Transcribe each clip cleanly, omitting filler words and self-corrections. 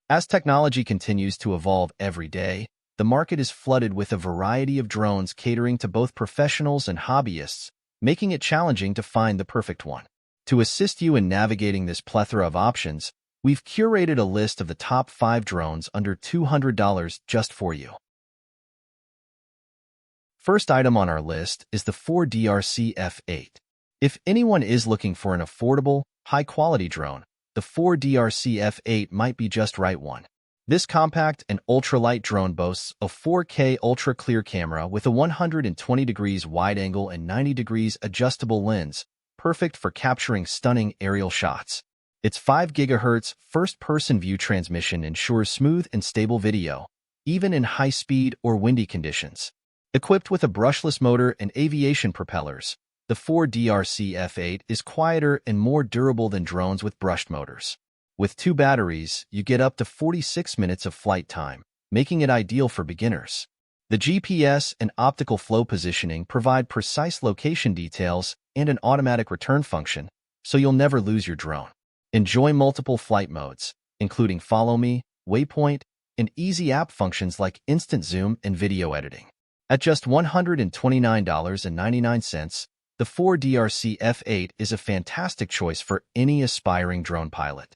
As technology continues to evolve every day, the market is flooded with a variety of drones catering to both professionals and hobbyists, making it challenging to find the perfect one. To assist you in navigating this plethora of options, we've curated a list of the top 5 drones under $200 just for you. First item on our list is the 4DRC F8. If anyone is looking for an affordable, high-quality drone, the 4DRC F8 might be just right one. This compact and ultralight drone boasts a 4K ultra-clear camera with a 120 degrees wide angle and 90 degrees adjustable lens, perfect for capturing stunning aerial shots. Its 5 GHz first-person view transmission ensures smooth and stable video, even in high-speed or windy conditions. Equipped with a brushless motor and aviation propellers, the 4DRC F8 is quieter and more durable than drones with brushed motors. With 2 batteries, you get up to 46 minutes of flight time, making it ideal for beginners. The GPS and optical flow positioning provide precise location details and an automatic return function, so you'll never lose your drone. Enjoy multiple flight modes, including Follow Me, Waypoint, and easy app functions like instant zoom and video editing. At just $129.99, the 4DRC F8 is a fantastic choice for any aspiring drone pilot.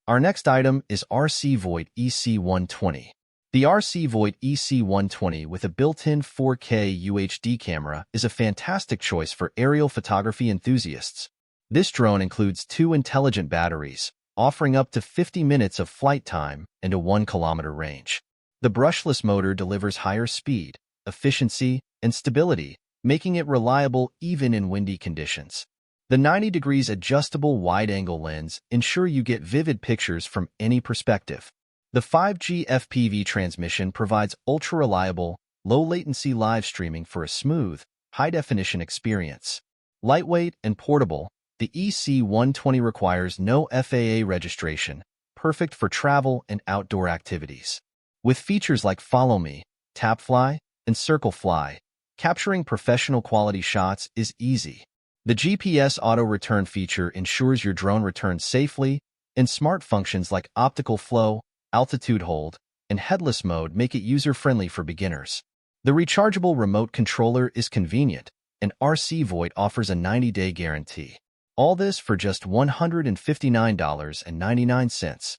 Our next item is RC Viot EC120. The RC Viot EC120 with a built-in 4K UHD camera is a fantastic choice for aerial photography enthusiasts. This drone includes 2 intelligent batteries, offering up to 50 minutes of flight time and a 1-kilometer range. The brushless motor delivers higher speed, efficiency, and stability, making it reliable even in windy conditions. The 90 degrees adjustable wide-angle lens ensure you get vivid pictures from any perspective. The 5G FPV transmission provides ultra-reliable, low-latency live streaming for a smooth, high-definition experience. Lightweight and portable, the EC120 requires no FAA registration, perfect for travel and outdoor activities. With features like Follow Me, Tap Fly, and Circle Fly, capturing professional quality shots is easy. The GPS auto-return feature ensures your drone returns safely, and smart functions like optical flow, altitude hold, and headless mode make it user-friendly for beginners. The rechargeable remote controller is convenient, and RC Viot offers a 90-day guarantee. All this for just $159.99.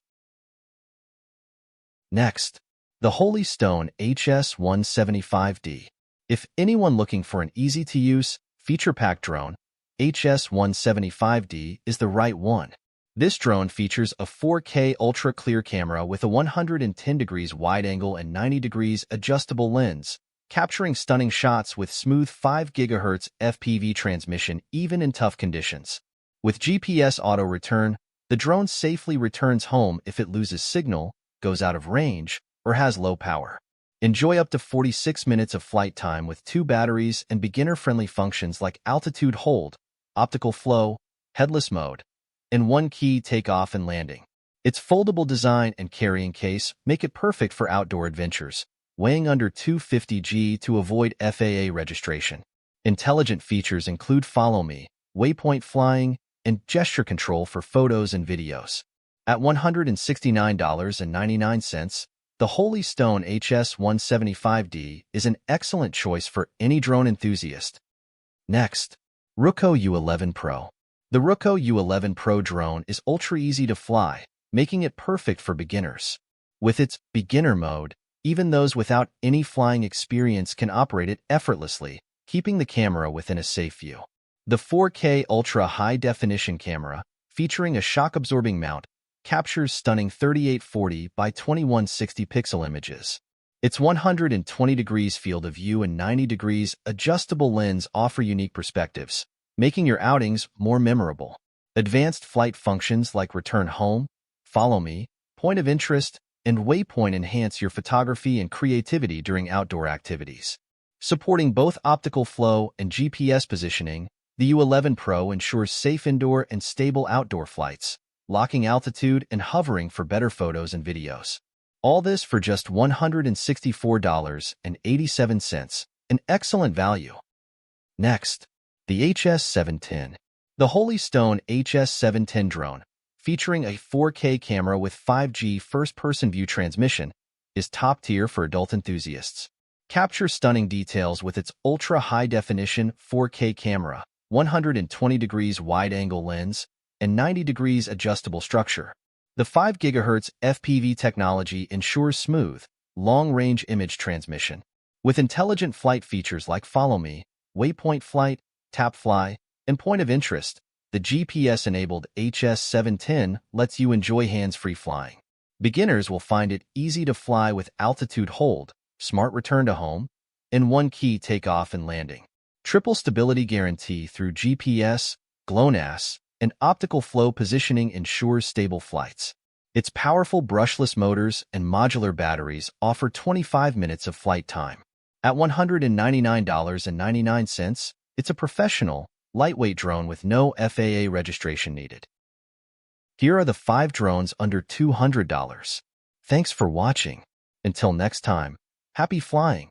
Next, the HolyStone HS175D. If anyone looking for an easy-to-use, feature-packed drone, HS175D is the right one. This drone features a 4K ultra-clear camera with a 110 degrees wide angle and 90 degrees adjustable lens, capturing stunning shots with smooth 5 GHz FPV transmission even in tough conditions. With GPS auto-return, the drone safely returns home if it loses signal, goes out of range, or has low power. Enjoy up to 46 minutes of flight time with 2 batteries and beginner-friendly functions like altitude hold, optical flow, headless mode, and 1-key takeoff and landing. Its foldable design and carrying case make it perfect for outdoor adventures, weighing under 250 g to avoid FAA registration. Intelligent features include Follow Me, Waypoint flying, and gesture control for photos and videos. At $169.99, the HolyStone HS175D is an excellent choice for any drone enthusiast. Next, Ruko U11PRO. The Ruko U11PRO drone is ultra easy to fly, making it perfect for beginners. With its beginner mode, even those without any flying experience can operate it effortlessly, keeping the camera within a safe view. The 4K Ultra High-Definition camera, featuring a shock-absorbing mount, captures stunning 3840 by 2160 pixel images. Its 120 degrees field of view and 90 degrees adjustable lens offer unique perspectives, making your outings more memorable. Advanced flight functions like Return Home, Follow Me, Point of Interest, and Waypoint enhance your photography and creativity during outdoor activities. Supporting both optical flow and GPS positioning, the U11PRO ensures safe indoor and stable outdoor flights, locking altitude and hovering for better photos and videos. All this for just $164.87, an excellent value. Next, the HS710. The HolyStone HS710 drone, featuring a 4K camera with 5G first-person view transmission, is top tier for adult enthusiasts. Captures stunning details with its ultra-high-definition 4K camera, 120 degrees wide-angle lens, and 90 degrees adjustable structure. The 5 GHz FPV technology ensures smooth, long-range image transmission. With intelligent flight features like Follow Me, Waypoint Flight, Tap Fly, and Point of Interest, the GPS-enabled HS710 lets you enjoy hands-free flying. Beginners will find it easy to fly with altitude hold, smart return to home, and one-key takeoff and landing. Triple stability guarantee through GPS, GLONASS, and optical flow positioning ensures stable flights. Its powerful brushless motors and modular batteries offer 25 minutes of flight time. At $199.99, it's a professional, lightweight drone with no FAA registration needed. Here are the 5 drones under $200. Thanks for watching. Until next time, happy flying!